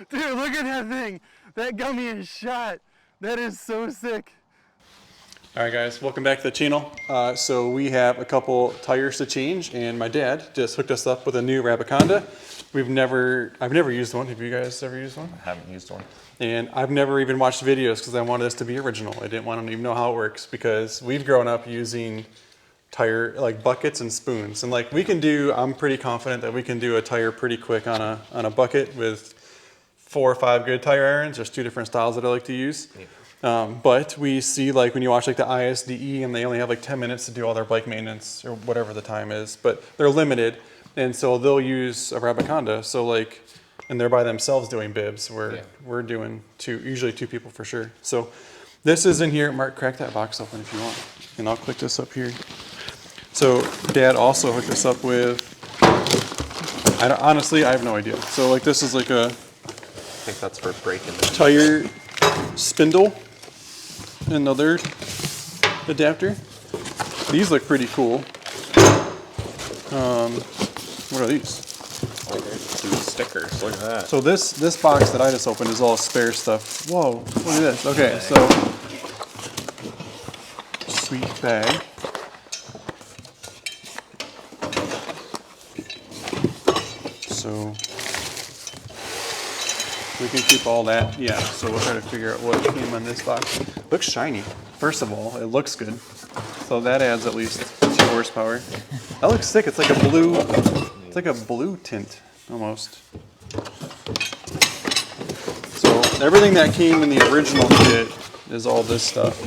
Dude, look at that thing. That gummy is shot. That is so sick. All right, guys, welcome back to the channel. So we have a couple tires to change, and my dad just hooked us up with a new Rabaconda. I've never used one. Have you guys ever used one? I haven't used one. And I've never even watched videos because I wanted this to be original. I didn't want to even know how it works because we've grown up using tire like buckets and spoons, and like we can do. I'm pretty confident that we can do a tire pretty quick on a bucket with 4 or 5 good tire irons. There's 2 different styles that I like to use. Yeah. But we see like when you watch like the ISDE and they only have like 10 minutes to do all their bike maintenance or whatever the time is, but they're limited. And so they'll use a Rabaconda. So like, and they're by themselves doing bibs where we're doing usually 2 people for sure. So this is in here. Mark, crack that box open if you want. And I'll click this up here. So Dad also hooked us up with, honestly, I have no idea. So like this is like a, I think that's for braking. Tire spindle. Another adapter. These look pretty cool. What are these? Oh, there's 2 stickers. Look at that. So this box that I just opened is all spare stuff. Whoa, look at this. Okay, so sweet bag. So we can keep all that. Yeah, so we'll try to figure out what came in this box. Looks shiny. First of all, it looks good. So that adds at least 2 horsepower. That looks sick. It's like a blue tint almost. So everything that came in the original kit is all this stuff.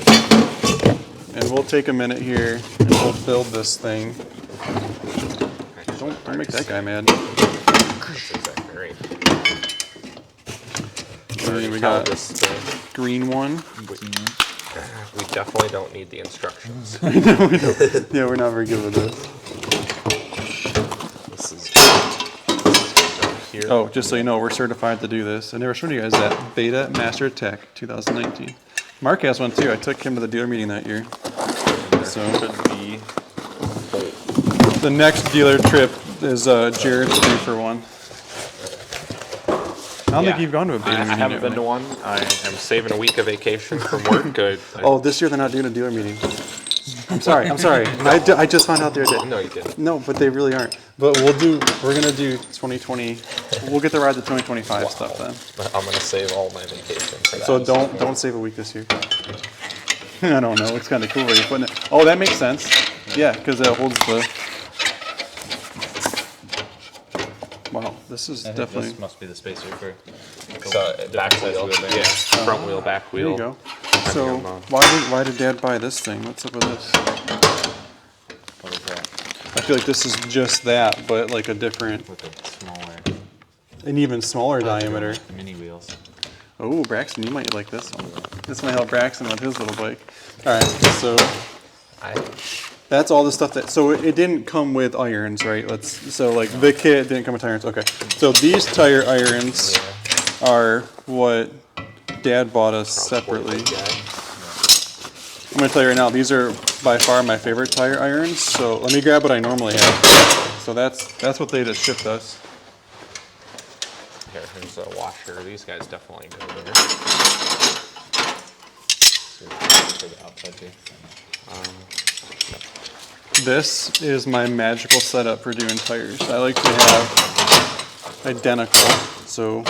And we'll take a minute here and we'll build this thing. Don't make that guy mad. And we got this green one. We definitely don't need the instructions. I know we don't. Yeah, we're not very good with this. This is here. Oh, just so you know, we're certified to do this. I never showed you guys that. Beta Master Tech 2019. Mark has one too. I took him to the dealer meeting that year. So Be the next dealer trip is Jared's 3 for 1. I don't think you've gone to a beta meeting. I haven't been to one. I am saving a week of vacation from work. Oh, this year they're not doing a dealer meeting. I'm sorry. No. I just found out the other day. No, you didn't. No, but they really aren't. But we're gonna do 2020. We'll get to ride the 2025 stuff then. I'm gonna save all my vacation for that. So don't save a week this year. I don't know. It's kind of cool where you're putting it. Oh, that makes sense. Yeah, because it holds the. Wow, this is definitely. This must be the spacer for. So back wheel, yeah, front wheel, back wheel. There you go. So why did Dad buy this thing? What's up with this? What is that? I feel like this is just that, but like a different, With a smaller. an even smaller diameter. Mini wheels. Oh, Braxton, you might like this one. This might help Braxton with his little bike. All right, so that's all the stuff that. So it didn't come with irons, right? So like the kit didn't come with irons. Okay, so these tire irons are what Dad bought us separately. I'm gonna tell you right now, these are by far my favorite tire irons. So let me grab what I normally have. So that's what they just shipped us. Here's a washer. These guys definitely go there. For the outside too. This is my magical setup for doing tires. I like to have identical. So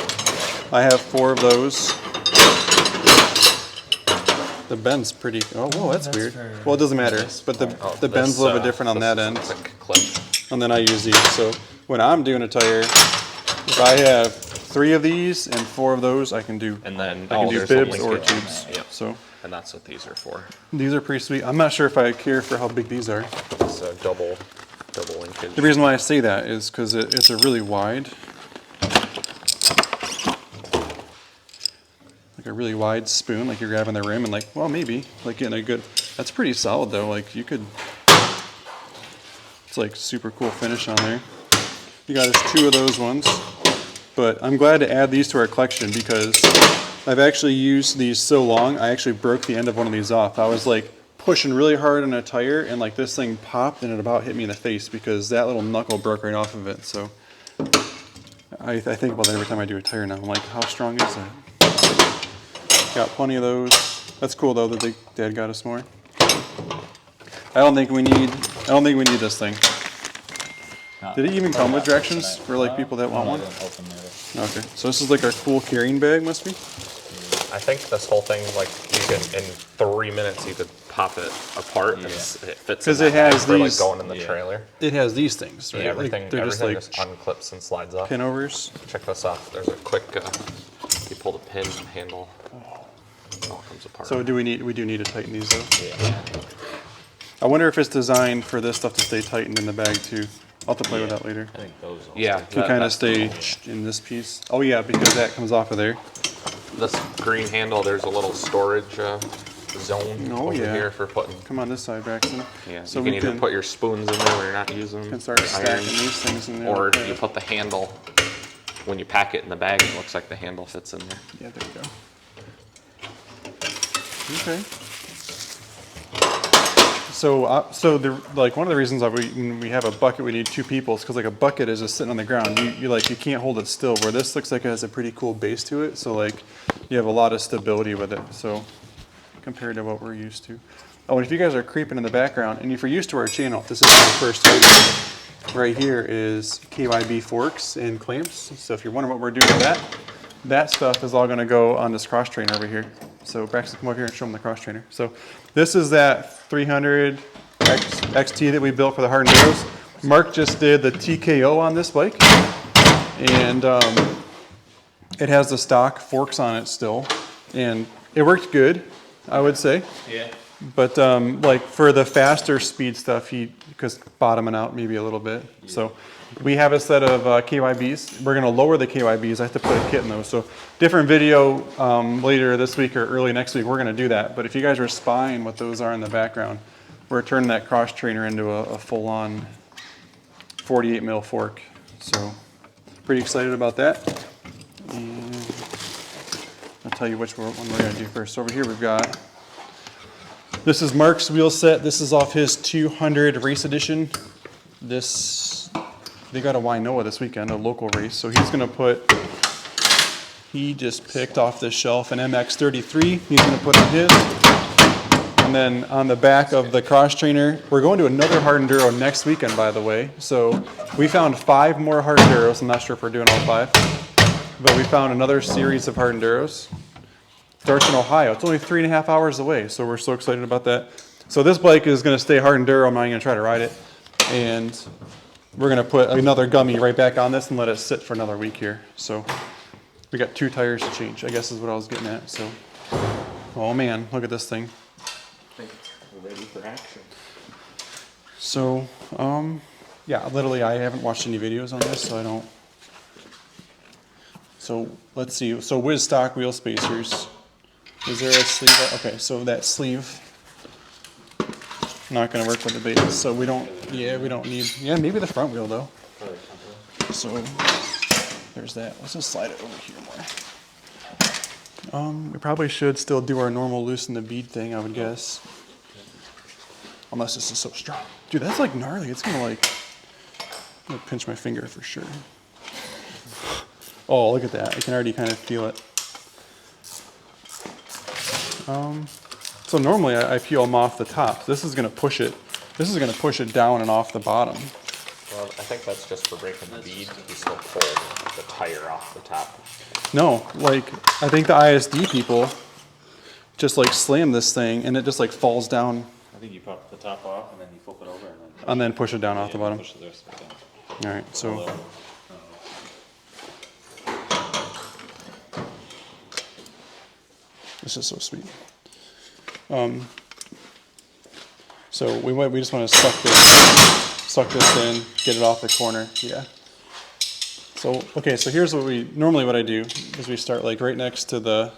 I have 4 of those. The bend's pretty. Oh, whoa, that's weird. Well, it doesn't matter. But the bend's a little bit different on that end. Clip. And then I use these. So when I'm doing a tire, if I have 3 of these and 4 of those, I can do. And then I can do bibs or tubes. Yep. So. And that's what these are for. These are pretty sweet. I'm not sure if I care for how big these are. It's a double linkage. The reason why I say that is because it's a really wide, like a really wide spoon, like you're grabbing the rim and like, well, maybe like getting a good. That's pretty solid though. Like you could. It's like super cool finish on there. You got us 2 of those ones, but I'm glad to add these to our collection because I've actually used these so long, I actually broke the end of one of these off. I was like pushing really hard on a tire and like this thing popped and it about hit me in the face because that little knuckle broke right off of it. So I think about that every time I do a tire now. I'm like, how strong is that? Got plenty of those. That's cool though that Dad got us more. I don't think we need this thing. Did it even come with directions for like people that want one? Okay, so this is like our cool carrying bag, must be. I think this whole thing, like, you can in 3 minutes you could pop it apart and it fits. Because it has for, like, these going in the trailer. It has these things, right? Yeah, everything, like, they're everything just just unclips and slides off. pin overs. Check this off. There's a quick. You pull the pin handle. It all comes apart. So we do need to tighten these though. Yeah. I wonder if it's designed for this stuff to stay tightened in the bag too. I'll have to play with that later. I think those. Yeah. Can kind of stay in this piece. Oh yeah, because that comes off of there. This green handle, there's a little storage zone over here for putting. Come on this side, Braxton. Yeah. So you can either put your spoons in there when you're not using them. Can start stacking these things in there. Or you put the handle. When you pack it in the bag, it looks like the handle fits in there. Yeah, there you go. Okay. So like one of the reasons why when we have a bucket, we need two people. Is because like a bucket is just sitting on the ground. You can't hold it still. Where this looks like it has a pretty cool base to it. So like you have a lot of stability with it. So compared to what we're used to. Oh, and if you guys are creeping in the background, and if you're used to our channel, this is your first video. Right here is KYB forks and clamps. So if you're wondering what we're doing with that stuff is all going to go on this cross trainer over here. So Braxton, come over here and show them the cross trainer. So this is that 300 XT that we built for the hardened arrows. Mark just did the TKO on this bike, and it has the stock forks on it still, and it worked good, I would say. Yeah. But like for the faster speed stuff, because bottoming out maybe a little bit. Yeah. So we have a set of KYBs. We're going to lower the KYBs. I have to put a kit in those. So different video later this week or early next week, we're going to do that. But if you guys are spying what those are in the background, we're turning that cross trainer into a full-on 48 mil fork. So pretty excited about that. And I'll tell you which one we're going to do first. So over here we've got, this is Mark's wheel set. This is off his 200 race edition. They got a Wainoa this weekend, a local race. So he's going to he just picked off this shelf an MX-33. He's going to put on his. And then on the back of the cross trainer, we're going to another hard enduro next weekend, by the way. So we found 5 more hard enduros. I'm not sure if we're doing all 5. But we found another series of hard enduros. Starts in Ohio. It's only 3.5 hours away, so we're so excited about that. So this bike is going to stay hard enduro. I'm not going to try to ride it. And we're going to put another gummy right back on this and let it sit for another week here. So we got 2 tires to change, I guess is what I was getting at. So, oh man, look at this thing. I think we're ready for action. So, yeah, literally I haven't watched any videos on this, so I don't. So let's see. So with stock wheel spacers, is there a sleeve? Okay, so that sleeve not going to work with the base. So we don't need. Yeah, maybe the front wheel though. So there's that. Let's just slide it over here more. We probably should still do our normal loosen the bead thing, I would guess. Unless this is so strong. Dude, that's like gnarly. It's gonna pinch my finger for sure. Oh, look at that. I can already kind of feel it. So normally I peel them off the top. This is gonna push it. This is gonna push it down and off the bottom. Well, I think that's just for breaking the bead. You still pull the tire off the top. No, like I think the ISD people just like slam this thing and it just like falls down. I think you pop the top off and then you flip it over and then push it down off the bottom. Push the rest of it down. All right, so. This is so sweet. So we just want to suck this in, get it off the corner. Yeah. So okay, so here's what I do is we start like right next to the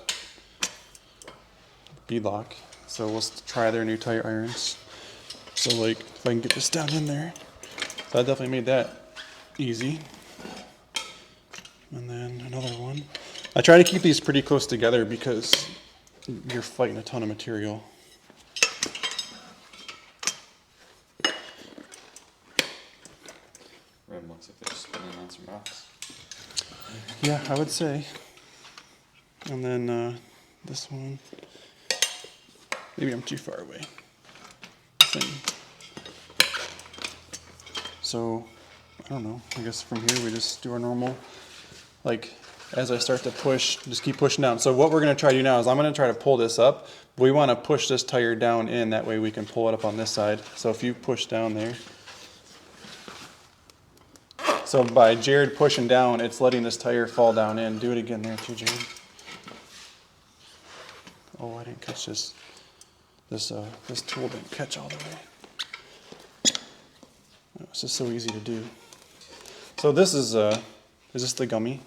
bead lock. So we'll try their new tire irons. So like if I can get this down in there, so I definitely made that easy. And then another one. I try to keep these pretty close together because you're fighting a ton of material. Rim looks like they're spinning on some rocks. Yeah, I would say. And then this one. Maybe I'm too far away. Same. So, I don't know. I guess from here we just do our normal, like, as I start to push, just keep pushing down. So what we're going to try to do now is I'm going to try to pull this up. We want to push this tire down in, that way we can pull it up on this side. So if you push down there. So by Jared pushing down, it's letting this tire fall down in. Do it again there too, Jared. Oh, I didn't catch this. This tool didn't catch all the way. It's just so easy to do. So this is this the gummy?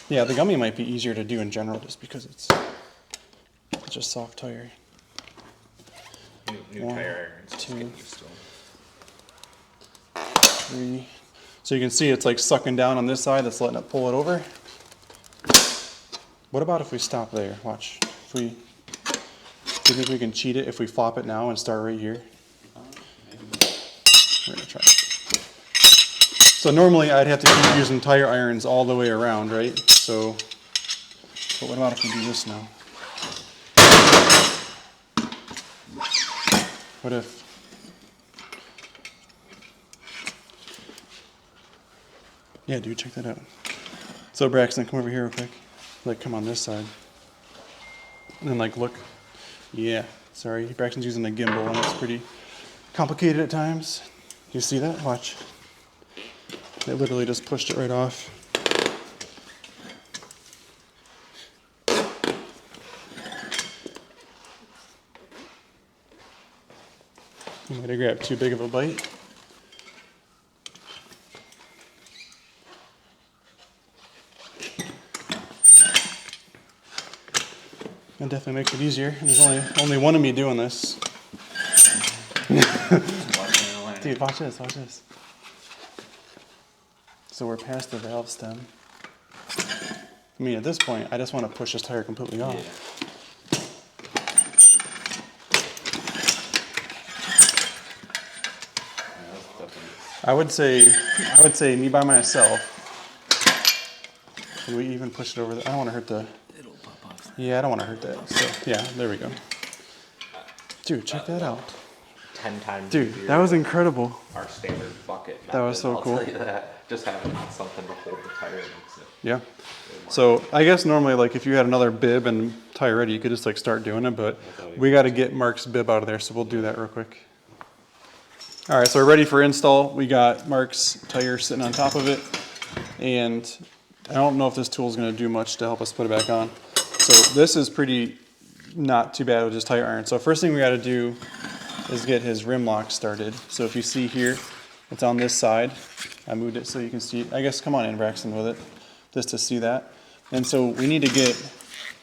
Yeah, the gummy might be easier to do in general just because it's such a soft tire. New tire irons. Just two. getting used to them. 3. So you can see it's like sucking down on this side, that's letting it pull it over. What about if we stop there? Watch. Do you think we can cheat it if we flop it now and start right here? We're gonna try it. So normally I'd have to keep using tire irons all the way around, right? So, but what about if we do this now? What if? Yeah, dude, check that out. So Braxton, come over here real quick. Like, come on this side. And then like, look. Yeah, sorry, Braxton's using a gimbal and it's pretty complicated at times. You see that? Watch. It literally just pushed it right off. You might have grabbed too big of a bite. That definitely makes it easier. And there's only one of me doing this. Dude, watch this, watch this. So we're past the valve stem. I mean, at this point, I just want to push this tire completely off. Yeah. I would say me by myself. Can we even push it over? I don't want to hurt the. It'll pop off. Yeah, I don't want to hurt that. So yeah, there we go. Dude, check that out. 10 times. Dude, easier that was than incredible. our standard bucket. That was so I'll cool. Tell you that. Just having something to hold the tire makes it. Yeah. So I guess normally, like if you had another bib and tire ready, you could just like start doing it. But we got to get Mark's bib out of there, so we'll do that real quick. All right, so we're ready for install. We got Mark's tire sitting on top of it, and I don't know if this tool is going to do much to help us put it back on. So this is pretty not too bad with just tire iron. So first thing we got to do is get his rim lock started. So if you see here, it's on this side. I moved it so you can see it. I guess come on in, Braxton, with it, just to see that. And so we need to get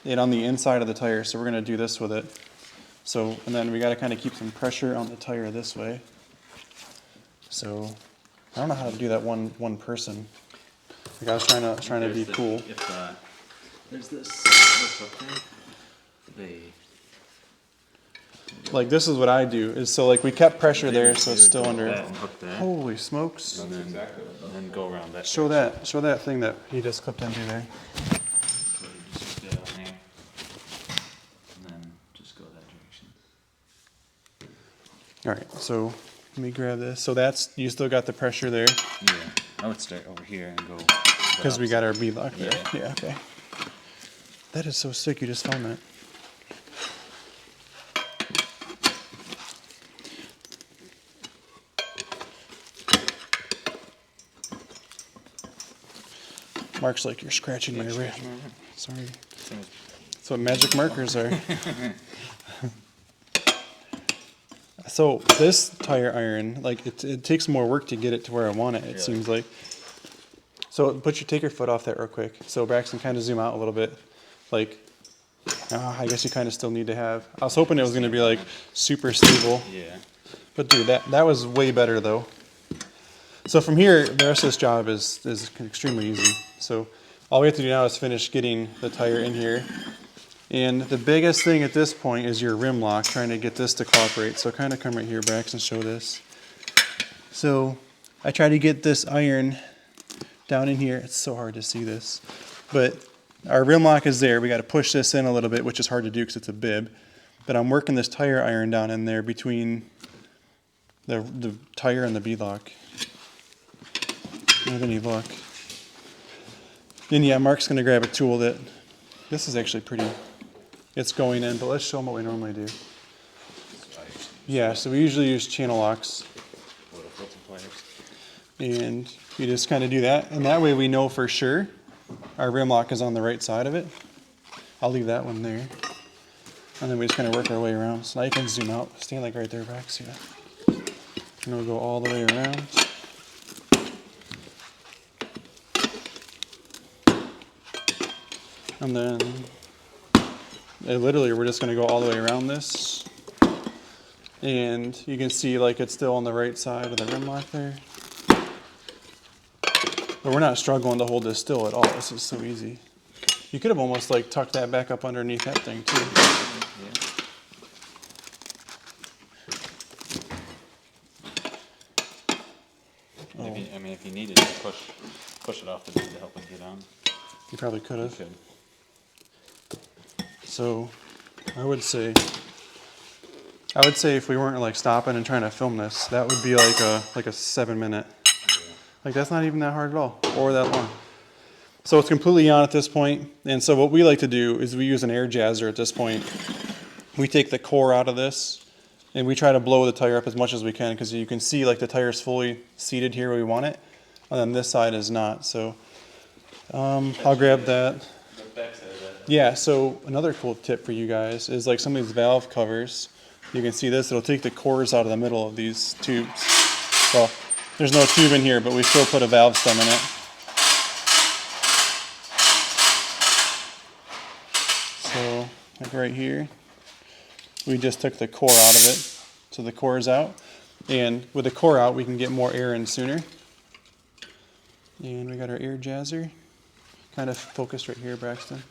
it on the inside of the tire, so we're going to do this with it. So, and then we got to kind of keep some pressure on the tire this way. So I don't know how to do that one person. Like I was trying to be cool. If there's this up there, Like this is what I do is so like we kept pressure there, so it's still under. that and hook that, Holy smokes! and then go around that. Show that thing that he just clipped into there. So you just hook that on there, and then just go that direction. All right, so let me grab this. So that's you still got the pressure there Yeah, I would start over here and go. because we got our bead lock there. Yeah. Yeah. Okay. That is so sick. You just found that. Mark's like, you're scratching my wrist. Sorry. That's what magic markers are. So this tire iron, like it takes more work to get it to where I want it, it seems like. So take your foot off that real quick. So Braxton, kind of zoom out a little bit. Like, I guess you kind of still need to have, I was hoping it was going to be like super stable. Yeah. But dude, that was way better though. So from here, the rest of this job is extremely easy. So all we have to do now is finish getting the tire in here. And the biggest thing at this point is your rim lock, trying to get this to cooperate. So kind of come right here, Braxton, show this. So I try to get this iron down in here. It's so hard to see this. But our rim lock is there. We got to push this in a little bit, which is hard to do because it's a bib. But I'm working this tire iron down in there between the tire and the bead lock. Don't have any luck. Then yeah, Mark's gonna grab a tool that, this is actually pretty, it's going in, but let's show them what we normally do. Yeah, so we usually use channel locks. And you just kind of do that, and that way we know for sure our rim lock is on the right side of it. I'll leave that one there. And then we just kind of work our way around. So now you can zoom out. Stand like right there, Brax. Yeah. And we'll go all the way around. And then literally we're just going to go all the way around this. And you can see like it's still on the right side of the rim lock there. But we're not struggling to hold this still at all. This is so easy. You could have almost like tucked that back up underneath that thing too. I mean, if you needed to push it off the bead to help it get on. You probably could have. You could. So I would say if we weren't like stopping and trying to film this, that would be like a 7 minute. Like that's not even that hard at all, or that long. So it's completely on at this point. And so what we like to do is we use an air jazzer at this point. We take the core out of this and we try to blow the tire up as much as we can because you can see like the tire's fully seated here where we want it. And then this side is not. So I'll grab that. Yeah, so another cool tip for you guys is like some of these valve covers. You can see this, it'll take the cores out of the middle of these tubes. Well, there's no tube in here, but we still put a valve stem in it. So, like right here, we just took the core out of it. So the core is out. And with the core out, we can get more air in sooner. And we got our air jazzer. Kind of focused right here, Braxton.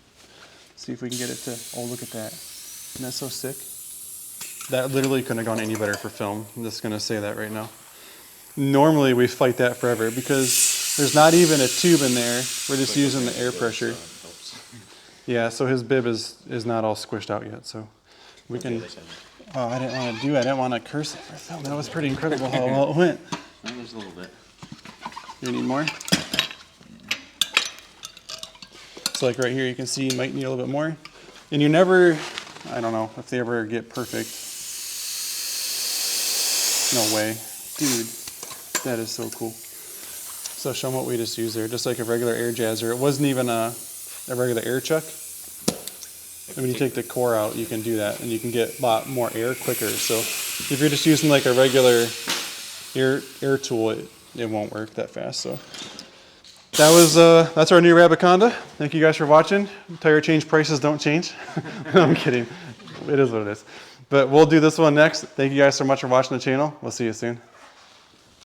See if we can get it to, oh, look at that. Isn't that so sick? That literally couldn't have gone any better for film. I'm just going to say that right now. Normally we fight that forever because there's not even a tube in there. We're just using the air pressure. Yeah, so his bib is not all squished out yet, so we can. Oh, I didn't want to curse it for film. That was pretty incredible how well it went. No, there's a little bit. You need more? So like right here, you can see you might need a little bit more. And you never, I don't know if they ever get perfect. No way. Dude, that is so cool. So show them what we just used there, just like a regular air jazzer. It wasn't even a regular air chuck. And when you take the core out, you can do that, and you can get a lot more air quicker. So if you're just using like a regular air tool, it won't work that fast. So that's our new Rabaconda. Thank you guys for watching. Tire change prices don't change. I'm kidding. It is what it is. But we'll do this one next. Thank you guys so much for watching the channel. We'll see you soon.